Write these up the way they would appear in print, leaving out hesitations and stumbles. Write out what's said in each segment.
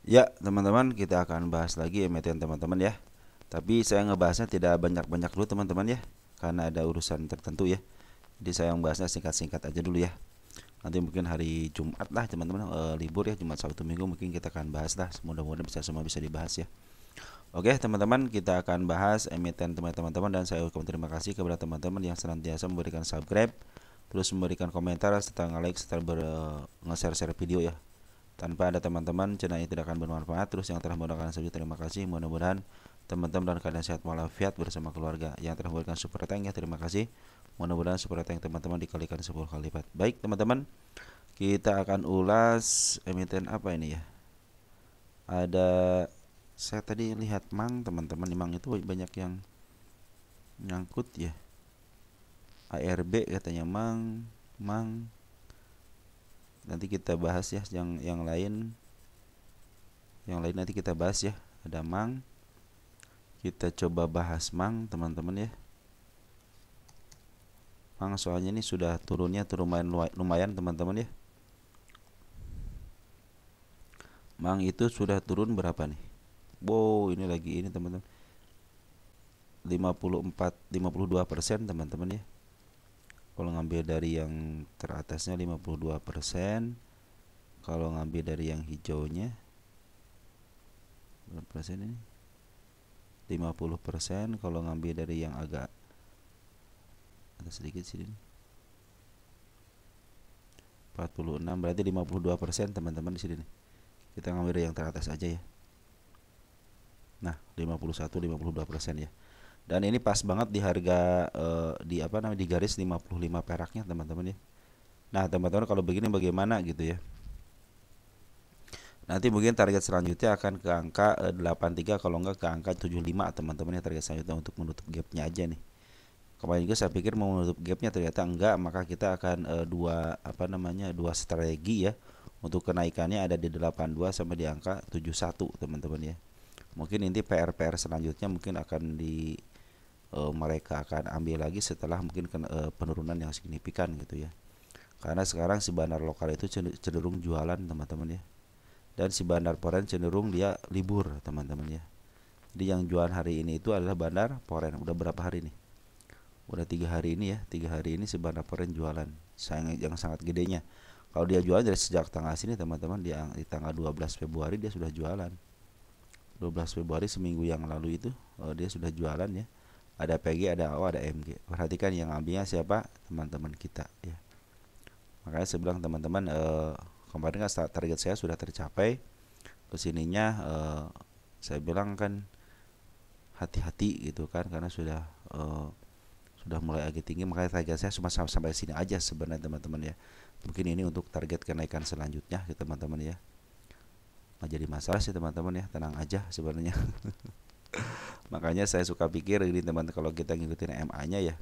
Ya, teman-teman, kita akan bahas lagi emiten teman-teman ya. Tapi saya ngebahasnya tidak banyak-banyak dulu teman-teman ya, karena ada urusan tertentu ya. Jadi saya membahasnya singkat-singkat aja dulu ya. Nanti mungkin hari Jumat lah teman-teman, libur ya, Jumat Sabtu Minggu mungkin kita akan bahas lah. Mudah-mudahan bisa semua bisa dibahas ya. Oke teman-teman, kita akan bahas emiten teman-teman dan saya ucapkan terima kasih kepada teman-teman yang senantiasa memberikan subscribe, terus memberikan komentar serta nge-like serta nge-share video ya. Tanpa ada teman-teman, channel ini tidak akan bermanfaat. Terus yang telah menggunakan saja terima kasih. Mudah-mudahan teman-teman dan keadaan sehat walafiat bersama keluarga. Yang telah memberikan super thank ya terima kasih. Mudah-mudahan super thank teman-teman dikalikan 10 kali lipat. Baik teman-teman, kita akan ulas emiten apa ini ya. Ada saya tadi lihat Mang teman-teman, Mang itu banyak yang nyangkut ya. ARB katanya Mang, Mang. Nanti kita bahas ya yang lain. Yang lain nanti kita bahas ya. Ada Mang. Kita coba bahas Mang teman-teman ya. Mang soalnya ini sudah turunnya lumayan teman-teman ya. Mang itu sudah turun berapa nih? Wow, ini lagi ini teman-teman. 52% teman-teman ya. Kalau ngambil dari yang teratasnya 52%, kalau ngambil dari yang hijaunya berapa persen ini? 50%, kalau ngambil dari yang agak ada sedikit sini 46, berarti 52% teman-teman di sini nih. Kita ngambil dari yang teratas aja ya. Nah, 51-52% ya. Dan ini pas banget di harga di apa namanya di garis 55 peraknya teman-teman ya. Nah, teman-teman kalau begini bagaimana gitu ya. Nanti mungkin target selanjutnya akan ke angka 83 kalau enggak ke angka 75 teman-teman ya, target selanjutnya untuk menutup gapnya aja nih. Kemarin juga saya pikir mau menutup gapnya ternyata enggak, maka kita akan dua strategi ya. Untuk kenaikannya ada di 82 sampai di angka 71 teman-teman ya. Mungkin nanti PR-PR selanjutnya mungkin akan mereka akan ambil lagi setelah mungkin penurunan yang signifikan gitu ya. Karena sekarang si bandar lokal itu cenderung jualan teman-teman ya. Dan si bandar Poren cenderung dia libur teman-teman ya. Jadi yang jualan hari ini itu adalah bandar Poren. Udah berapa hari nih? Udah 3 hari ini ya. 3 hari ini si bandar Poren jualan. Sayang yang sangat gedenya. Kalau dia jualan dari sejak tanggal sini teman-teman, dia di tanggal 12 Februari dia sudah jualan. 12 Februari seminggu yang lalu itu dia sudah jualan ya. Ada PG, ada AO, ada MG. Perhatikan yang ambilnya siapa? Teman-teman kita ya. Makanya saya bilang teman-teman, kemarin kan target saya sudah tercapai. Kesininya saya bilang kan hati-hati gitu kan, karena sudah mulai agak tinggi, makanya target saya cuma sampai sini aja sebenarnya teman-teman ya. Mungkin ini untuk target kenaikan selanjutnya ya teman-teman ya. Nggak jadi masalah sih teman-teman ya, tenang aja sebenarnya. Makanya saya suka pikir ini teman, kalau kita ngikutin MA-nya ya,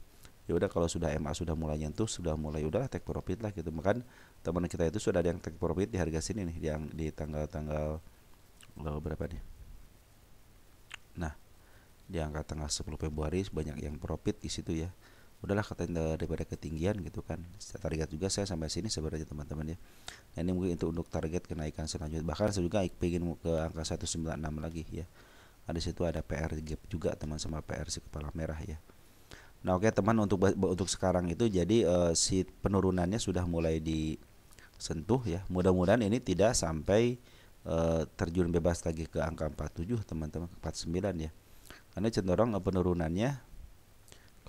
ya udah kalau sudah MA sudah mulai nyentuh, sudah mulai udah take profit lah gitu. Makan teman kita itu sudah ada yang take profit di harga sini nih, yang di tanggal-tanggal berapa nih. Nah, di angka tanggal 10 Februari banyak yang profit di situ ya. Udahlah katanya daripada ketinggian gitu kan. Target juga saya sampai sini sebenarnya teman-teman ya. Nah, ini mungkin untuk target kenaikan selanjutnya. Bahkan saya juga ingin ke angka 196 lagi ya. Nah, di situ ada PR gap juga teman, sama PR si kepala merah ya. Nah, oke teman, untuk sekarang itu jadi si penurunannya sudah mulai disentuh ya. Mudah-mudahan ini tidak sampai terjun bebas lagi ke angka 47 teman-teman, 49 ya. Karena cenderung penurunannya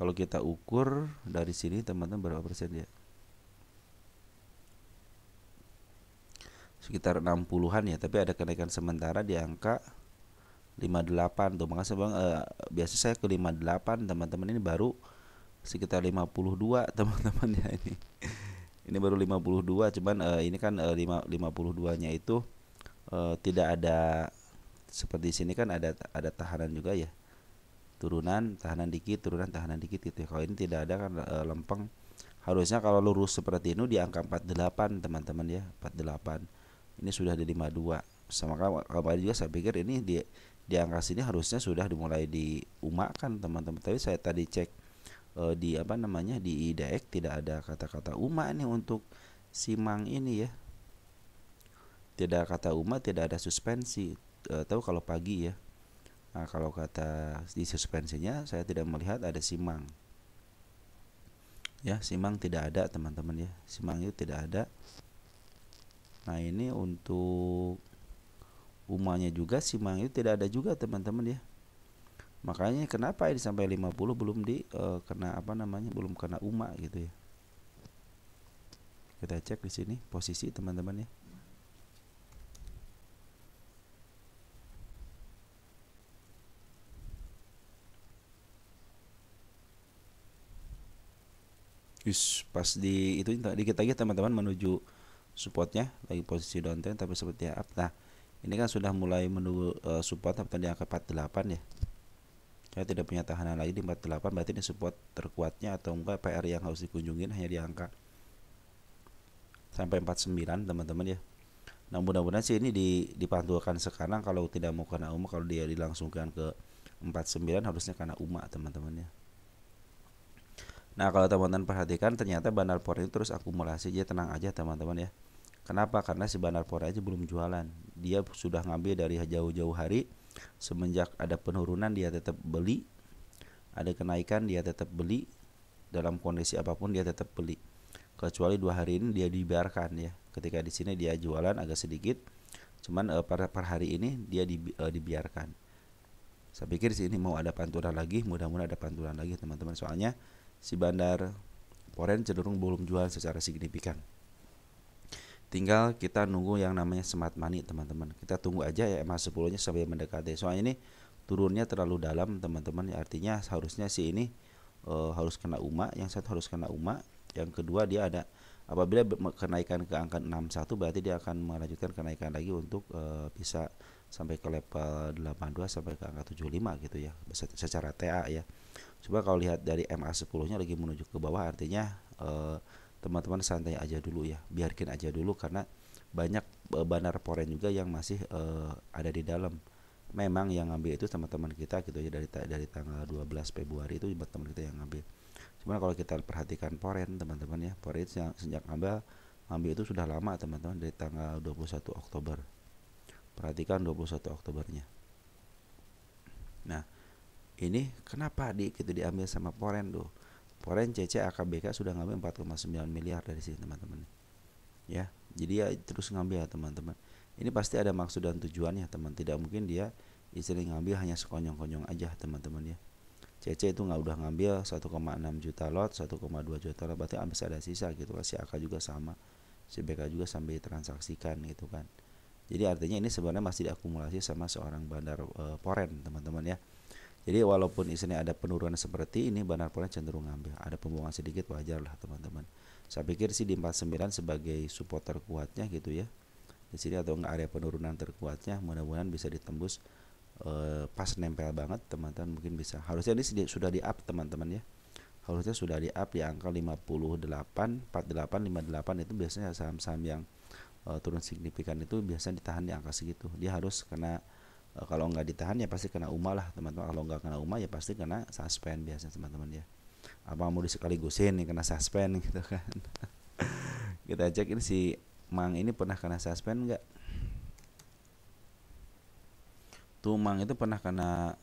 kalau kita ukur dari sini teman-teman berapa persen ya? Sekitar 60-an ya, tapi ada kenaikan sementara di angka 58 tuh. Makanya saya bilang biasa saya ke 58 teman-teman, ini baru sekitar 52 teman-teman ya ini. Ini baru 52, cuman ini kan 52-nya itu tidak ada seperti sini kan ada tahanan juga ya. Turunan, tahanan dikit, turunan, tahanan dikit gitu ya. Kalau ini tidak ada kan lempeng. Harusnya kalau lurus seperti ini di angka 48 teman-teman ya, 48. Ini sudah di 52. Sama kalau juga saya pikir ini di angka sini harusnya sudah dimulai diumakan teman-teman. Tapi saya tadi cek di apa namanya di IDX tidak ada kata-kata umak nih untuk simang ini ya. tidak kata umat tidak ada suspensi. Tahu kalau pagi ya. Nah, kalau kata di suspensinya saya tidak melihat ada simang. Ya, simang tidak ada teman-teman ya. Simang itu tidak ada. Nah, ini untuk umanya juga simang itu tidak ada juga teman-teman ya. Makanya kenapa ini sampai 50 belum di kena apa namanya? Belum kena uma gitu ya. Kita cek di sini posisi teman-teman ya. Pas di itu dikit lagi teman-teman menuju supportnya lagi posisi downtrend tapi seperti up. Nah, ini kan sudah mulai menuju support di angka 48 ya. Saya tidak punya tahanan lagi di 48, berarti ini support terkuatnya atau enggak PR yang harus dikunjungin hanya di angka sampai 49 teman-teman ya. Nah, mudah-mudahan sih ini dipantulkan sekarang, kalau tidak mau kena UMA, kalau dia dilangsungkan ke 49 harusnya kena UMA teman-teman ya. Nah, kalau teman-teman perhatikan ternyata Bandar Port ini terus akumulasi, jadi tenang aja teman-teman ya. Kenapa? Karena si Bandar Port aja belum jualan. Dia sudah ngambil dari jauh-jauh hari. Semenjak ada penurunan dia tetap beli, ada kenaikan dia tetap beli, dalam kondisi apapun dia tetap beli. Kecuali 2 hari ini dia dibiarkan ya. Ketika di sini dia jualan agak sedikit, cuman per hari ini dia dibiarkan. Saya pikir sih ini mau ada pantulan lagi, mudah-mudahan ada pantulan lagi teman-teman. Soalnya si Bandar Poren cenderung belum jual secara signifikan. Tinggal kita nunggu yang namanya smart money teman-teman. Kita tunggu aja ya MA10 nya sampai mendekati. Soalnya ini turunnya terlalu dalam teman-teman. Artinya harusnya si ini harus kena UMA. Yang satu harus kena UMA. Yang kedua dia ada, apabila kenaikan ke angka 61 berarti dia akan melanjutkan kenaikan lagi untuk bisa sampai ke level 82 sampai ke angka 75 gitu ya. Secara TA ya. Coba kalau lihat dari MA10 nya lagi menuju ke bawah, artinya teman-teman santai aja dulu ya, biarkin aja dulu karena banyak Bandar Poren juga yang masih ada di dalam. Memang yang ngambil itu teman-teman kita gitu ya, dari tanggal 12 Februari itu teman kita yang ngambil. Cuman kalau kita perhatikan Poren teman-teman ya, Poren itu sejak ngambil itu sudah lama teman-teman, dari tanggal 21 Oktober. Perhatikan 21 Oktobernya. Nah, ini kenapa gitu diambil sama Poren tuh? Poren CC AKBK sudah ngambil 4,9 miliar dari sini teman-teman ya. Jadi ya terus ngambil ya teman-teman. Ini pasti ada maksud dan tujuannya teman. Tidak mungkin dia istilah ngambil hanya sekonyong-konyong aja teman-teman ya. CC itu nggak udah ngambil 1,6 juta lot, 1,2 juta lot, berarti masih ada sisa gitu. Si AK juga sama, si BK juga sampai transaksikan gitu kan. Jadi artinya ini sebenarnya masih diakumulasi sama seorang Bandar Poren teman-teman ya. Jadi walaupun isinya ada penurunan seperti ini, Bandar Poren cenderung ngambil. Ada pembuangan sedikit, wajar lah teman-teman. Saya pikir sih di 49 sebagai support terkuatnya gitu ya. Di sini atau enggak area penurunan terkuatnya, mudah-mudahan bisa ditembus pas nempel banget teman-teman, mungkin bisa. Harusnya ini sudah di up teman-teman ya. Harusnya sudah di up di angka 58, 48, 58 itu biasanya saham-saham yang turun signifikan itu biasanya ditahan di angka segitu. Dia harus kena kalau nggak ditahan ya pasti kena UMA lah teman-teman. Kalau nggak kena UMA ya pasti kena suspend biasanya teman-teman ya. Apa mau disekaligusin nih kena suspend gitu kan. Kita cek ini si Mang ini pernah kena suspend nggak? Tuh Mang itu pernah kena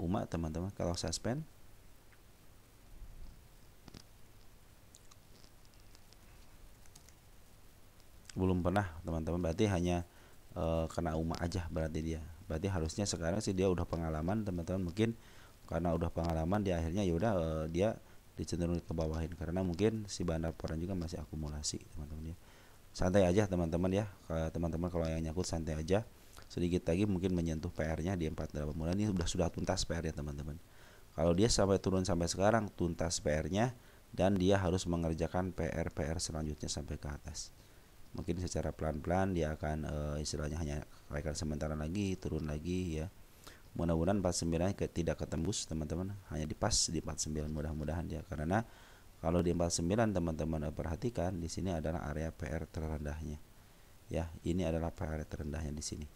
UMA teman-teman kalau suspend. Belum pernah teman-teman, berarti hanya kena UMA aja berarti dia. Berarti harusnya sekarang sih dia udah pengalaman teman-teman, mungkin karena udah pengalaman di akhirnya ya udah dia dicenderung ke bawahin karena mungkin si Bandar Poren juga masih akumulasi teman-teman ya. Santai aja teman-teman ya. Teman-teman kalau yang nyangkut santai aja. Sedikit lagi mungkin menyentuh PR-nya di 48 bulan ini sudah tuntas PR-nya teman-teman. Kalau dia sampai turun sampai sekarang tuntas PR-nya dan dia harus mengerjakan PR selanjutnya sampai ke atas. Mungkin secara pelan-pelan dia akan istilahnya hanya kenaikan sementara lagi, turun lagi ya. Mudah-mudahan 49 tidak ketembus teman-teman, hanya di pas di 49 mudah-mudahan ya. Karena kalau di 49 teman-teman perhatikan di sini adalah area PR terendahnya. Ya, ini adalah PR terendahnya di sini.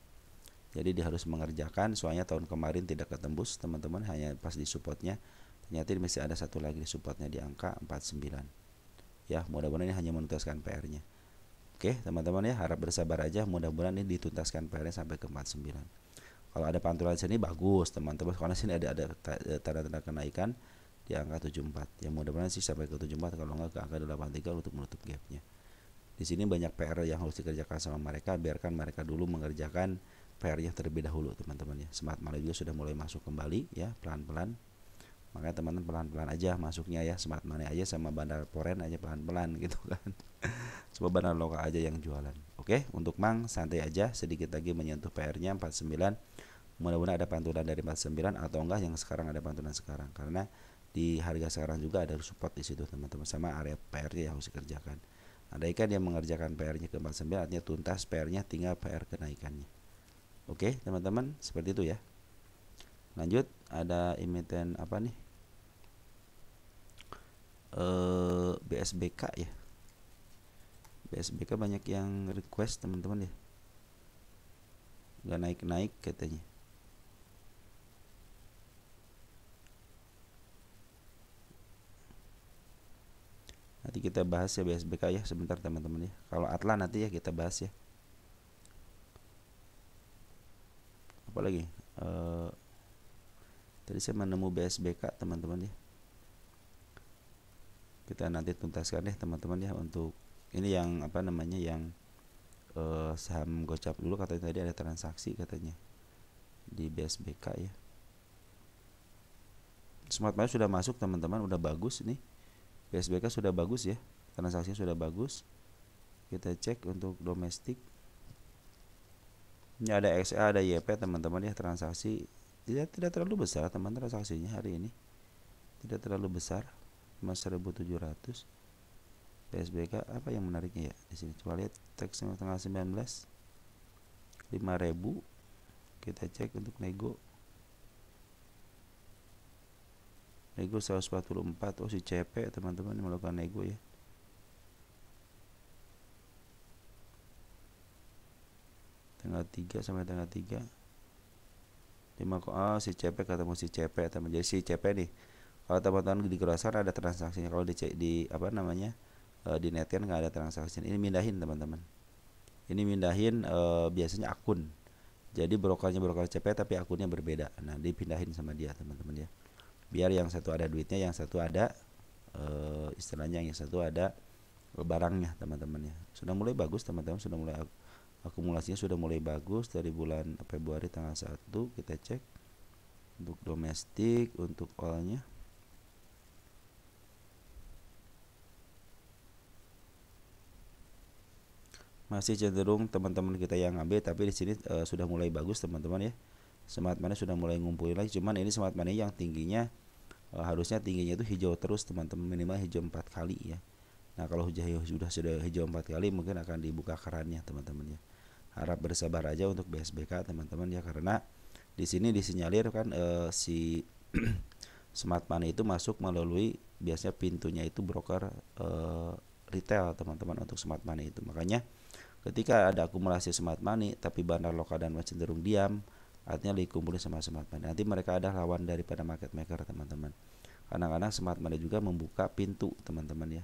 Jadi dia harus mengerjakan, soalnya tahun kemarin tidak ketembus teman-teman, hanya pas di supportnya. Ternyata masih ada satu lagi di supportnya di angka 49. Ya, mudah-mudahan ini hanya menuntaskan PR-nya. Oke teman-teman ya, harap bersabar aja, mudah-mudahan ini dituntaskan PR-nya sampai ke 49. Kalau ada pantulan sini bagus teman-teman, karena sini ada tanda-tanda kenaikan di angka 74. Ya mudah-mudahan sih sampai ke 74, kalau enggak ke angka 83 untuk menutup gapnya. Di sini banyak PR yang harus dikerjakan sama mereka, biarkan mereka dulu mengerjakan PR-nya terlebih dahulu teman-teman ya. Smart money juga sudah mulai masuk kembali ya, pelan-pelan. Makanya teman-teman pelan-pelan aja masuknya ya, smart money aja sama bandar foreign aja pelan-pelan gitu kan. Coba bandar lokal aja yang jualan. Oke, untuk Mang santai aja, sedikit lagi menyentuh PR-nya 49. Mudah-mudahan ada pantulan dari 49 atau enggak yang sekarang ada pantulan sekarang, karena di harga sekarang juga ada support di situ teman-teman, sama area PR-nya yang harus dikerjakan. Andaikan dia mengerjakan PR-nya ke 49, artinya tuntas PR-nya, tinggal PR kenaikannya. Oke teman-teman, seperti itu ya. Lanjut, ada emiten apa nih? BSBK ya. BSBK banyak yang request teman-teman ya. Gak naik-naik katanya. Nanti kita bahas ya BSBK ya sebentar teman-teman ya. Kalau Atlan nanti ya kita bahas ya. Apalagi tadi saya menemu BSBK teman-teman ya. Kita nanti tuntaskan deh teman-teman ya, untuk ini yang apa namanya, yang saham gocap dulu katanya, tadi ada transaksi katanya di BSBK ya. Smart money sudah masuk teman-teman, udah bagus nih. BSBK sudah bagus ya, transaksinya sudah bagus. Kita cek untuk domestik. Ini ada XA, ada YP teman-teman ya, transaksi tidak terlalu besar teman, transaksinya hari ini tidak terlalu besar, cuma 1.700. PSBK apa yang menariknya ya di sini, coba lihat teksnya tanggal 19 5.000. Kita cek untuk nego 144. Oh si CP teman-teman melakukan nego ya. Tanggal 3 sampai tanggal 3 5. Si CP ketemu si CP teman. Jadi si CP nih, kalau teman-teman di Grocer ada transaksinya, kalau di apa namanya, di Netgen nggak ada transaksi. Ini mindahin teman-teman, ini mindahin biasanya akun, jadi brokernya broker CP tapi akunnya berbeda. Nah dipindahin sama dia teman-teman ya, biar yang satu ada duitnya, yang satu ada istilahnya, yang satu ada barangnya teman-teman ya. Sudah mulai bagus teman-teman, sudah mulai akumulasinya sudah mulai bagus dari bulan Februari tanggal 1. Kita cek untuk domestik, untuk oilnya masih cenderung teman-teman kita yang ngambil, tapi di sini sudah mulai bagus teman-teman ya. Smart money sudah mulai ngumpulin lagi, cuman ini smart money yang tingginya harusnya tingginya itu hijau terus teman-teman, minimal hijau 4 kali ya. Nah kalau sudah hijau 4 kali mungkin akan dibuka kerannya teman-teman ya. Harap bersabar aja untuk BSBK teman-teman ya, karena di sini disinyalir kan si smart money itu masuk melalui, biasanya pintunya itu broker retail teman-teman untuk smart money itu. Makanya ketika ada akumulasi smart money tapi bandar lokal dan cenderung diam, artinya dikumpulin sama smart money. Nanti mereka ada lawan daripada market maker teman-teman. Kadang-kadang smart money juga membuka pintu teman-teman ya.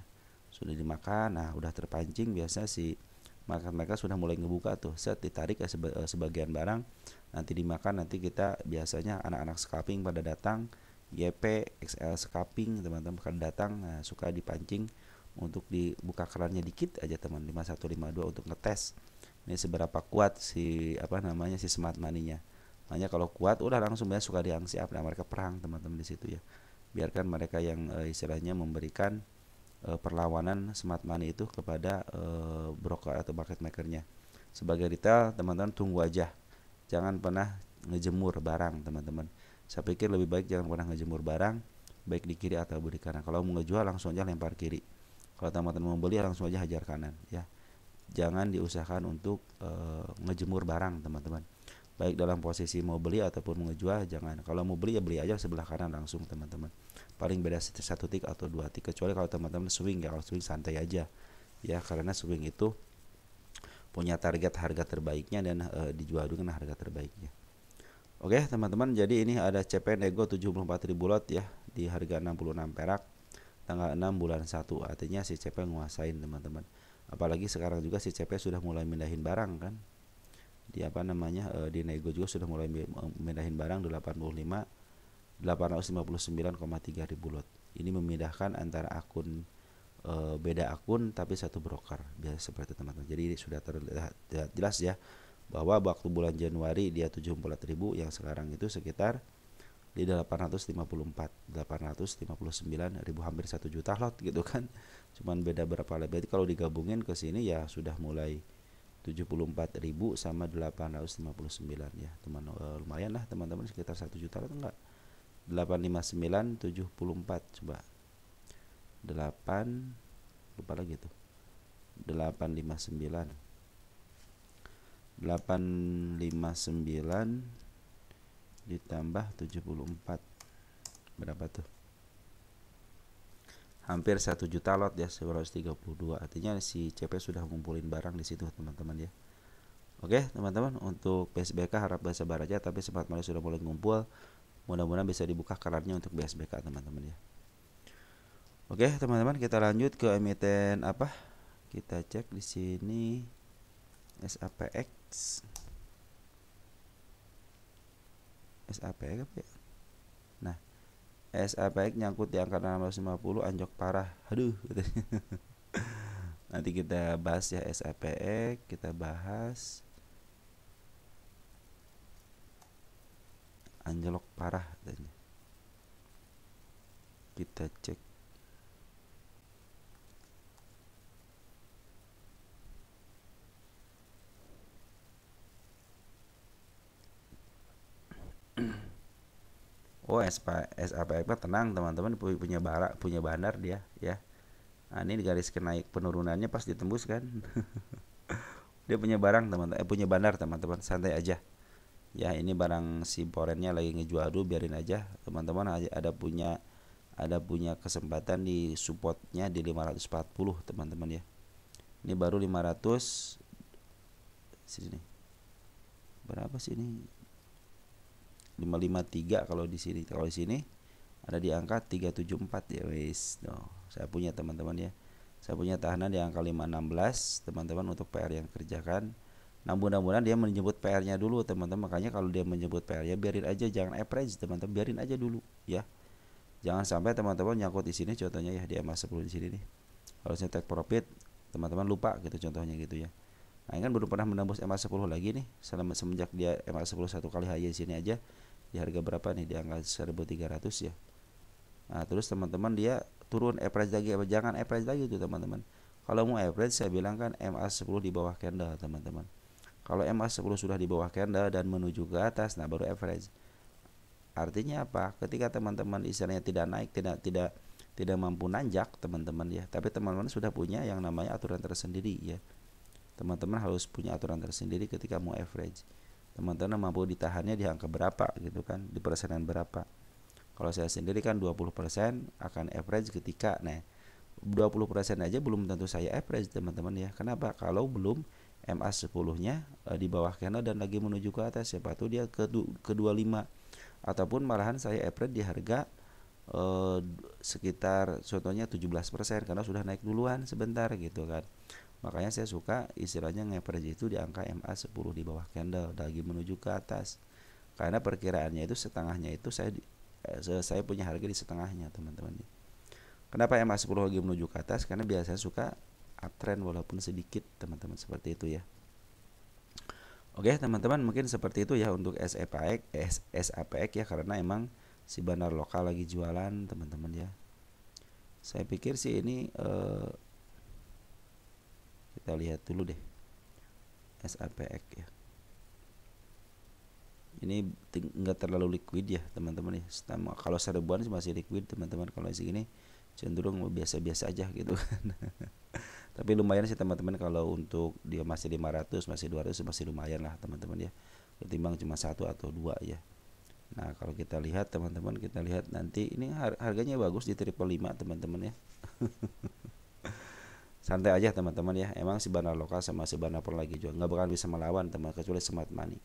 Sudah dimakan, nah udah terpancing, biasa si market maker sudah mulai ngebuka tuh, set ditarik sebagian barang, nanti dimakan. Nanti kita biasanya anak-anak scalping pada datang, YP, XL scalping teman-teman pada datang, nah, suka dipancing untuk dibuka kerannya dikit aja teman, 5152 untuk ngetes ini seberapa kuat si apa namanya, si smart money-nya. Makanya kalau kuat udah langsung ya suka diangsiap. Nah mereka perang teman-teman di situ ya. Biarkan mereka yang istilahnya memberikan perlawanan smart money itu kepada broker atau market makernya. Sebagai retail teman-teman tunggu aja, jangan pernah ngejemur barang teman-teman. Saya pikir lebih baik jangan pernah ngejemur barang, baik di kiri atau di kanan. Kalau mau ngejual langsung aja lempar kiri, kalau teman-teman mau beli langsung aja hajar kanan ya. Jangan diusahakan untuk ngejemur barang teman-teman, baik dalam posisi mau beli ataupun mau ngejual. Jangan, kalau mau beli ya beli aja sebelah kanan langsung teman-teman, paling beda 1 tik atau 2 tik, kecuali kalau teman-teman swing ya. Kalau swing santai aja ya, karena swing itu punya target harga terbaiknya dan dijual dengan harga terbaiknya. Oke teman-teman, jadi ini ada CP nego 74.000 lot ya, di harga 66 perak tanggal 6 bulan 1, artinya si CP nguasain teman-teman. Apalagi sekarang juga si CP sudah mulai mindahin barang kan, di apa namanya, di nego juga sudah mulai mindahin barang 859,3 ribu lot. Ini memindahkan antara akun, beda akun tapi satu broker, biasa seperti itu teman-teman. Jadi sudah terlihat jelas ya bahwa waktu bulan Januari dia 74.000, yang sekarang itu sekitar di 859 ribu, hampir 1 juta lot gitu kan. Cuman beda berapa lebih. Jadi kalau digabungin ke sini ya sudah mulai 74.000 sama 859 ya teman, lumayan lah teman-teman, sekitar 1 juta lot enggak, 859,74, coba 8, lupa lagi tuh, 859 ditambah 74, berapa tuh, hampir 1 juta lot ya, 132. Artinya si CP sudah ngumpulin barang di situ teman-teman ya. Oke teman-teman, untuk BSBK harap sabar aja, tapi Smart Money sudah mulai ngumpul, mudah-mudahan bisa dibuka kerannya untuk BSBK teman-teman ya. Oke teman-teman, kita lanjut ke emiten apa, kita cek di sini SAPX apa ya. Nah, SAPX nyangkut di angka 650, anjok parah, aduh gitu. Nanti kita bahas ya SAPX, kita bahas anjlok parah katanya. Kita cek oh SAPX tenang teman-teman, punya bandar dia ya. Nah, ini garis naik penurunannya pas ditembus kan. Dia punya barang teman-teman, punya bandar teman-teman, santai aja ya. Ini barang si Porennya lagi ngejual dulu, biarin aja teman-teman. Ada punya kesempatan di supportnya di 540 teman-teman ya. Ini baru 500 sini, berapa sih ini, 553 kalau di sini. Kalau di sini ada di angka 374 ya wis. Saya punya teman-teman ya. Saya punya tahanan di angka 516 teman-teman untuk PR yang kerjakan. Nah, mudah-mudahan dia menyebut PR-nya dulu teman-teman. Makanya kalau dia menyebut PR-nya biarin aja, jangan average teman-teman, biarin aja dulu ya. Jangan sampai teman-teman nyangkut di sini contohnya ya, di MA10 di sini nih. Harusnya take profit, teman-teman lupa gitu contohnya gitu ya. Nah, ini kan belum pernah menembus MA10 lagi nih semenjak dia MA10 satu kali high di sini aja. Di harga berapa nih, di angka 1.300 ya. Nah, terus teman-teman dia turun average lagi, jangan average lagi tuh teman-teman. Kalau mau average saya bilang kan MA10 di bawah candle teman-teman. Kalau MA10 sudah di bawah candle dan menuju ke atas, nah baru average. Artinya apa? Ketika teman-teman istilahnya tidak naik, tidak mampu nanjak teman-teman ya, tapi teman-teman sudah punya yang namanya aturan tersendiri ya. Teman-teman harus punya aturan tersendiri ketika mau average. Teman-teman mampu ditahannya di angka berapa gitu kan, di persenan berapa. Kalau saya sendiri kan 20% akan average ketika 20% aja belum tentu saya average teman-teman ya. Kenapa? Kalau belum MA10-nya di bawah candle dan lagi menuju ke atas, siapa tuh dia ke 25, ataupun malahan saya average di harga sekitar contohnya 17% karena sudah naik duluan sebentar gitu kan. Makanya saya suka istilahnya nge-average itu di angka MA10 di bawah candle lagi menuju ke atas. Karena perkiraannya itu setengahnya itu saya punya harga di setengahnya teman-teman. Kenapa MA10 lagi menuju ke atas? Karena biasanya suka uptrend walaupun sedikit teman-teman, seperti itu ya. Oke teman-teman, mungkin seperti itu ya untuk SAPX ya, karena emang si bandar lokal lagi jualan teman-teman ya. Saya pikir sih ini kita lihat dulu deh SAPX ya. Ini enggak terlalu liquid ya teman-teman ya. Kalau seribuan sih masih liquid teman-teman. Kalau segini cenderung biasa-biasa aja gitu kan. Tapi lumayan sih teman-teman, kalau untuk dia masih 500, masih 200 masih lumayan lah teman-teman ya. Ketimbang cuma satu atau dua ya. Nah, kalau kita lihat teman-teman, kita lihat nanti ini harganya bagus di 555 teman-teman ya. Santai aja teman-teman ya. Emang si bandar lokal sama si bandar pun lagi juga nggak bakal bisa melawan teman, kecuali Smart Money.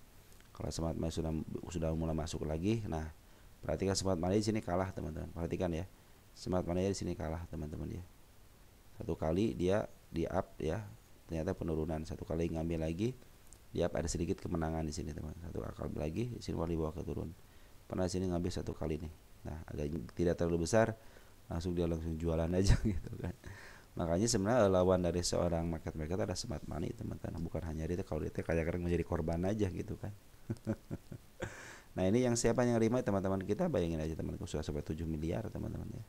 Kalau Smart Money sudah mulai masuk lagi, nah perhatikan Smart Money di sini kalah teman-teman. Perhatikan ya, Smart Money di sini kalah teman-teman ya. Satu kali dia di up ya, ternyata penurunan. Satu kali ngambil lagi di up, ada sedikit kemenangan di sini teman. Satu kali lagi di sini di bawah ke turun. Pernah sini ngambil satu kali nih. Nah, agak tidak terlalu besar, langsung jualan aja gitu kan. Makanya sebenarnya lawan dari seorang market maker adalah smart money teman-teman, bukan hanya retail. Kalau retail kadang-kadang menjadi korban aja gitu kan. Nah ini yang siapa yang terima teman-teman kita, bayangin aja teman-teman, sudah sampai 7 miliar teman-teman ya.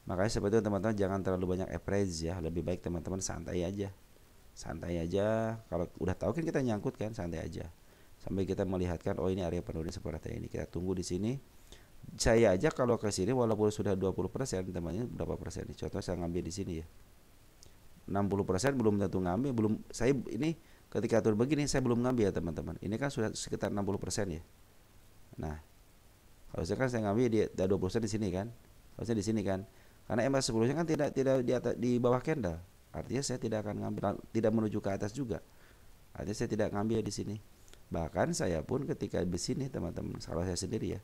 Makanya seperti itu teman-teman, jangan terlalu banyak average ya, lebih baik teman-teman santai aja. Santai aja, kalau udah tahu kan kita nyangkut kan, santai aja. Sampai kita melihatkan oh ini area penurunan seperti ini, kita tunggu di sini. Saya aja kalau ke sini walaupun sudah 20%, temannya berapa persen nih? Contoh saya ngambil di sini ya. 60% belum tentu ngambil, belum saya ini ketika turun begini saya belum ngambil ya teman-teman. Ini kan sudah sekitar 60% ya. Nah, harusnya kan saya ngambil di 20% di sini kan. Harusnya di sini kan. Karena MA10-nya kan tidak di atas, di bawah candle. Artinya saya tidak akan ngambil, tidak menuju ke atas juga. Artinya saya tidak ngambil di sini. Bahkan saya pun ketika di sini teman-teman, kalau saya sendiri ya,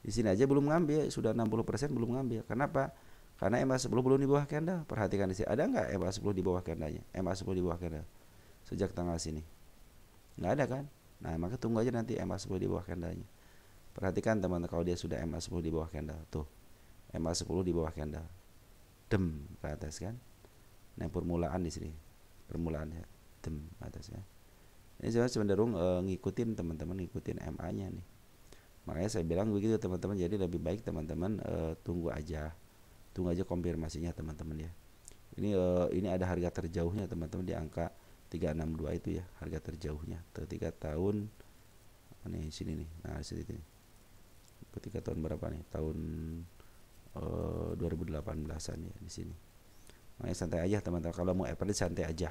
di sini aja belum ngambil, sudah 60% belum ngambil. Kenapa? Karena MA10 belum di bawah candle. Perhatikan di sini, ada nggak MA10 di bawah candlenya? MA10 di bawah candle sejak tanggal sini, nggak ada kan? Nah maka tunggu aja nanti MA10 di bawah candlenya. Perhatikan teman-teman, kalau dia sudah MA10 di bawah candle, tuh MA10 di bawah candle, dem ke atas kan? Nah permulaan di sini, permulaannya dem atasnya. Ini saya cenderung ngikutin teman-teman, ngikutin MA-nya nih. Makanya saya bilang begitu teman-teman. Jadi lebih baik teman-teman tunggu aja konfirmasinya teman-teman ya. Ini ada harga terjauhnya teman-teman di angka 362 itu ya, harga terjauhnya ketika tahun nih sini nih. Nah di sini ketika tahun berapa nih? Tahun 2018-an ya di sini. Makanya santai aja teman-teman, kalau mau average santai aja.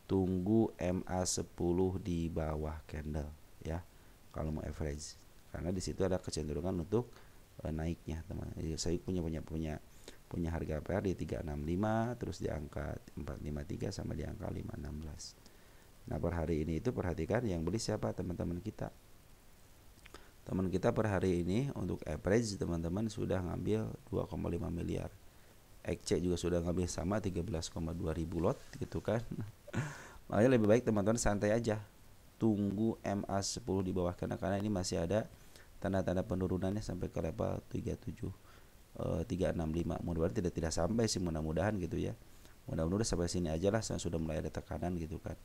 Tunggu MA10 di bawah candle ya kalau mau average. Karena di situ ada kecenderungan untuk naiknya teman. Jadi saya punya harga PR di 365, terus di angka 453 sama di angka 516. Nah per hari ini itu perhatikan yang beli siapa teman-teman kita. Teman kita per hari ini untuk average teman-teman sudah ngambil 2,5 miliar. XC juga sudah ngambil sama 13,2 ribu lot gitu kan. Makanya lebih baik teman-teman santai aja. Tunggu MA10 di bawah karena ini masih ada tanda-tanda penurunannya sampai ke level 365. Mudah-mudahan tidak sampai sih, mudah-mudahan gitu ya. Mudah-mudahan sampai sini aja lah, sudah mulai ada tekanan gitu kan.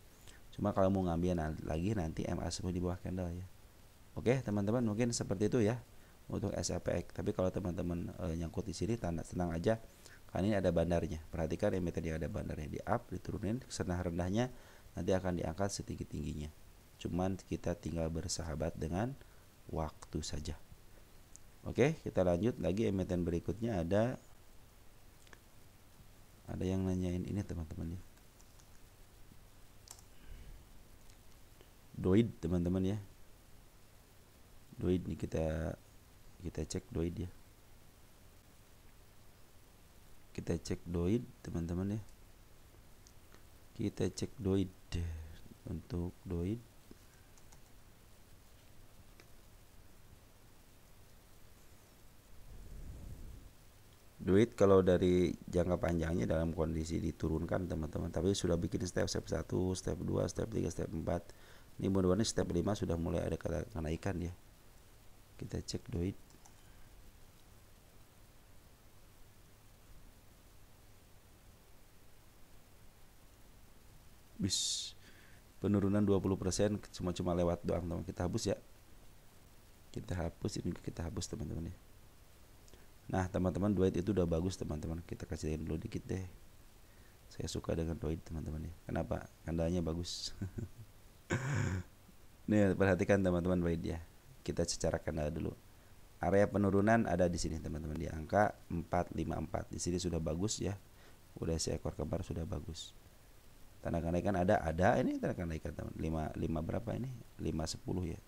Cuma kalau mau ngambil lagi nanti MA10 di bawah candle ya. Oke teman-teman, mungkin seperti itu ya untuk SAPX. Tapi kalau teman-teman nyangkut di sini tenang aja, karena ini ada bandarnya. Perhatikan emiten yang ada bandarnya, di up, diturunin senah rendahnya, nanti akan diangkat setinggi-tingginya. Cuman kita tinggal bersahabat dengan waktu saja. Oke, kita lanjut lagi emiten berikutnya. Ada yang nanyain ini teman-teman ya, Doid teman-teman ya. Doid nih, kita cek Doid ya. Kita cek Doid teman-teman ya. Kita cek Doid. Untuk Doid kalau dari jangka panjangnya dalam kondisi diturunkan teman-teman, tapi sudah bikin step 1, step 2, step 3, step 4. Ini mudah-mudahan step 5 sudah mulai ada kenaikan ya. Kita cek Doid. Bis penurunan 20%, cuma lewat doang teman. Kita hapus ya. Kita hapus ini, kita hapus teman-teman ya. Nah teman-teman, Doid itu udah bagus teman-teman. Kita kasihin dulu dikit deh. Saya suka dengan Doid teman-teman ya. Kenapa? Kandangnya bagus. Nih perhatikan teman-teman Doid ya. Kita secara kandang dulu. Area penurunan ada di sini teman-teman, di angka 454. Di sini sudah bagus ya. Udah seekor kembar sudah bagus. Tanda kenaikan ada ini tanda kenaikan teman. 5 berapa ini? 510 ya.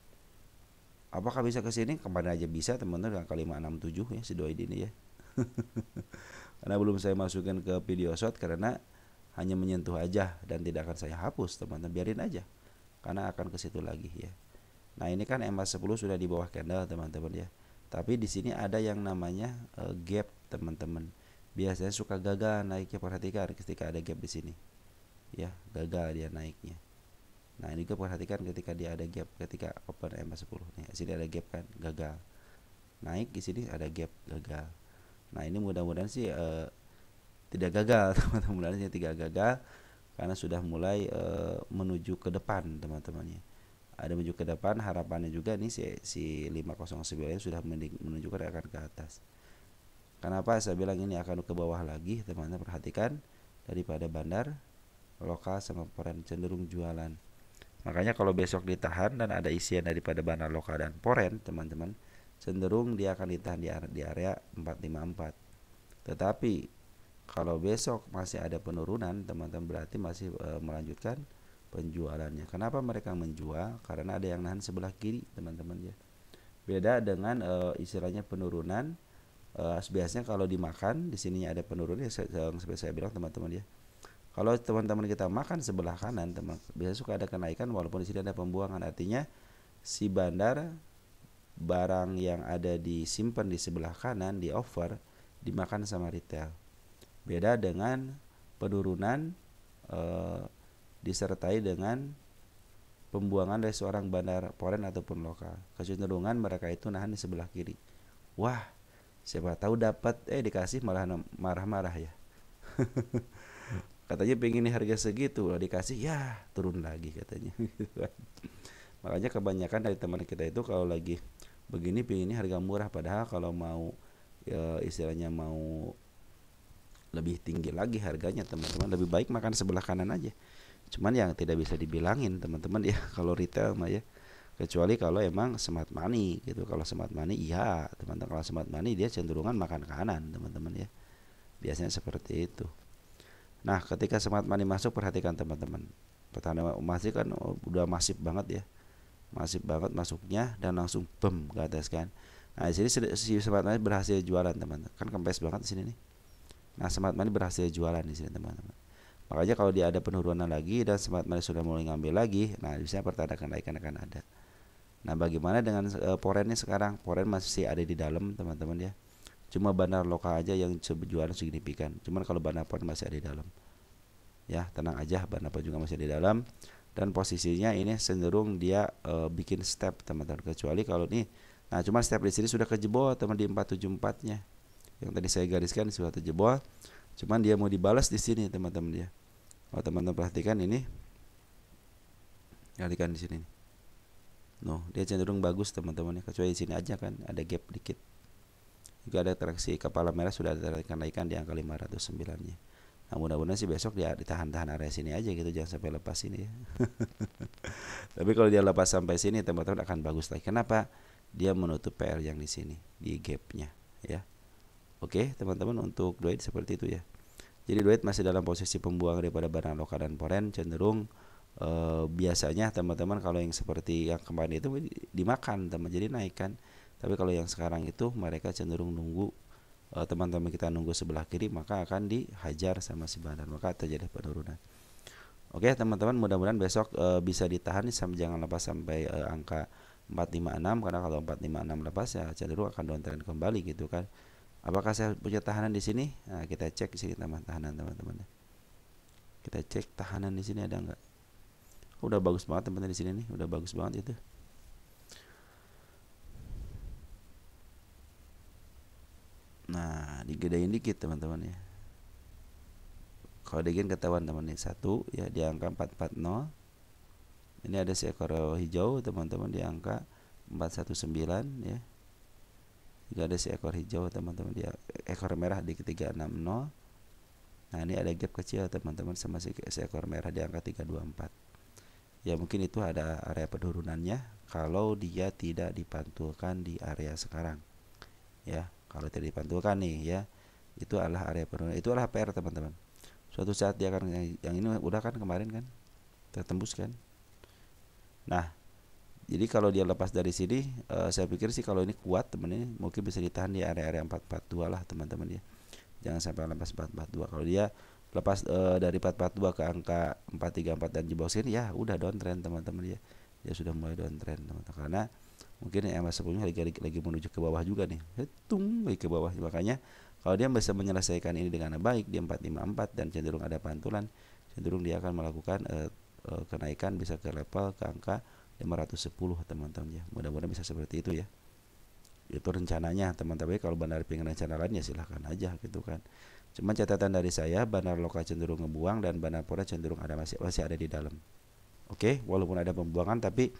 Apakah bisa ke sini? Kemarin aja bisa teman-teman, angka 567 ya si Doid ini ya. Karena belum saya masukkan ke video shot karena hanya menyentuh aja dan tidak akan saya hapus teman-teman, biarin aja. Karena akan ke situ lagi ya. Nah, ini kan MA10 sudah di bawah candle teman-teman ya. Tapi di sini ada yang namanya gap teman-teman. Biasanya suka gagal naiknya, perhatikan ketika ada gap di sini. ya, gagal dia naiknya. Nah ini juga perhatikan ketika dia ada gap, ketika open EMA 10 nih, sini ada gap kan, gagal. Naik di sini ada gap, gagal. Nah ini mudah-mudahan sih tidak gagal teman-teman, mudah-mudahan tidak gagal karena sudah mulai menuju ke depan teman-temannya. Ada menuju ke depan, harapannya juga nih si 509 sudah menunjukkan akan ke atas. Kenapa saya bilang ini akan ke bawah lagi teman-teman, perhatikan daripada bandar lokal sama poren cenderung jualan. Makanya kalau besok ditahan dan ada isian daripada bandar lokal dan poren teman-teman, cenderung dia akan ditahan di area 454. Tetapi kalau besok masih ada penurunan teman-teman, berarti masih melanjutkan penjualannya. Kenapa mereka menjual? Karena ada yang nahan sebelah kiri teman-teman ya. Beda dengan istilahnya penurunan. Biasanya kalau dimakan di sininya ada penurunan ya, seperti saya bilang teman-teman ya. Kalau teman-teman kita makan sebelah kanan, teman, biasanya suka ada kenaikan walaupun di sini ada pembuangan. Artinya si bandar barang yang ada disimpan di sebelah kanan di offer dimakan sama retail. Beda dengan penurunan disertai dengan pembuangan dari seorang bandar poren ataupun lokal. Kecenderungan mereka itu nahan di sebelah kiri. Wah, siapa tahu dapat dikasih malah marah-marah ya. Katanya pengen nih harga segitu, lah dikasih ya turun lagi katanya. Makanya kebanyakan dari teman kita itu kalau lagi begini pengennya harga murah, padahal kalau mau istilahnya mau lebih tinggi lagi harganya teman-teman, lebih baik makan sebelah kanan aja. Cuman yang tidak bisa dibilangin teman-teman ya kalau retail mah ya, kecuali kalau emang smart money gitu. Kalau smart money iya teman-teman, kalau smart money dia cenderungan makan kanan teman-teman ya, biasanya seperti itu. Nah ketika smart money masuk, perhatikan teman-teman, pertama masih kan udah masif banget ya, masif banget masuknya dan langsung boom ke atas kan. Nah di sini si smart money berhasil jualan teman-teman, kan kempes banget di sini nih. Nah smart money berhasil jualan di sini teman-teman. Makanya kalau dia ada penurunan lagi dan smart money sudah mulai ngambil lagi, nah biasanya pertanda kenaikan akan ada. Nah bagaimana dengan porennya sekarang? Poren masih ada di dalam teman-teman ya. Cuma bandar lokal aja yang jualan signifikan. Cuman kalau bandar poren masih ada di dalam. Ya tenang aja, bandar poren juga masih ada di dalam. Dan posisinya ini cenderung dia bikin step teman-teman. Kecuali kalau nih, nah cuma step di sini sudah kejebol teman di 474-nya. Yang tadi saya gariskan sudah terjebol. Cuman dia mau dibalas di sini teman-teman dia. Kalau teman-teman perhatikan ini, perhatikan di sini. No, dia cenderung bagus teman-teman ya. Kecuali di sini aja kan ada gap dikit. Juga ada traksi kepala merah, sudah ada kenaikan di angka 509-nya. Nah mudah-mudahan sih besok dia ditahan-tahan area sini aja gitu, jangan sampai lepas sini ya. Tapi kalau dia lepas sampai sini teman-teman akan bagus lagi. Kenapa? Dia menutup PR yang di sini, di gapnya ya. Oke teman-teman, untuk duit seperti itu ya. Jadi duit masih dalam posisi pembuang daripada barang lokal dan poren, cenderung biasanya teman-teman kalau yang seperti yang kemarin itu dimakan teman, jadi naik kan. Tapi kalau yang sekarang itu mereka cenderung nunggu, teman-teman kita nunggu sebelah kiri, maka akan dihajar sama si bandar, maka terjadi penurunan. Oke teman-teman, mudah-mudahan besok bisa ditahan sampai, jangan lepas sampai angka 456, karena kalau 456 lepas ya cenderung akan downtrend kembali gitu kan. Apakah saya punya tahanan di sini? Nah, kita cek di sini tahanan teman-teman. Kita cek tahanan di sini ada enggak? Udah bagus banget teman-teman di sini nih, udah bagus banget itu. Nah, digedein dikit teman-teman ya. Kalau digedein ketahuan teman nih, satu ya di angka 440. Ini ada seekor hijau teman-teman di angka 419 ya. Juga ada seekor hijau teman-teman, dia ekor merah di 360. Nah ini ada gap kecil teman-teman sama seekor merah di angka 324. Ya mungkin itu ada area penurunannya kalau dia tidak dipantulkan di area sekarang ya. Kalau tidak dipantulkan nih ya, itu adalah area penurunan, itu adalah PR teman-teman. Suatu saat dia akan, yang ini udah kan kemarin kan tertembus kan. Nah jadi kalau dia lepas dari sini, saya pikir sih kalau ini kuat teman, ini mungkin bisa ditahan di area-area 442 lah teman-teman ya. Jangan sampai lepas 442. Kalau dia lepas dari 442 ke angka 434 dan jebol sini ya udah downtrend teman-teman ya. Dia sudah mulai downtrend teman-teman, karena mungkin EMA 10-nya lagi menuju ke bawah juga nih. Lagi ke bawah. Makanya kalau dia bisa menyelesaikan ini dengan baik di 454 dan cenderung ada pantulan, cenderung dia akan melakukan kenaikan bisa ke level ke angka 510 teman-teman ya. Mudah-mudahan bisa seperti itu ya. Itu rencananya teman-teman. Kalau benar pengen rencana lain ya silahkan aja gitu kan. Cuma catatan dari saya, Bandar Lokal cenderung ngebuang dan Bandar Pura cenderung masih ada di dalam. Oke, walaupun ada pembuangan tapi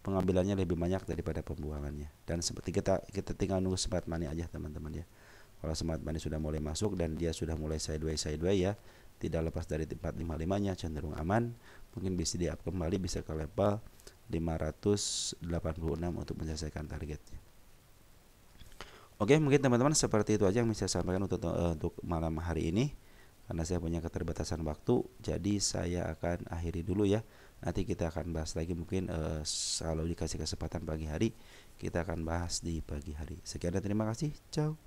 pengambilannya lebih banyak daripada pembuangannya. Dan seperti kita tinggal nunggu smart money aja teman-teman ya. Kalau smart money sudah mulai masuk dan dia sudah mulai sideways ya, tidak lepas dari 455-nya, cenderung aman. Mungkin bisa di up kembali, bisa ke level 586 untuk menyelesaikan targetnya. Oke, mungkin teman-teman seperti itu aja yang bisa saya sampaikan untuk malam hari ini. Karena saya punya keterbatasan waktu, jadi saya akan akhiri dulu ya. Nanti kita akan bahas lagi mungkin kalau dikasih kesempatan pagi hari, kita akan bahas di pagi hari. Sekian dan terima kasih. Ciao.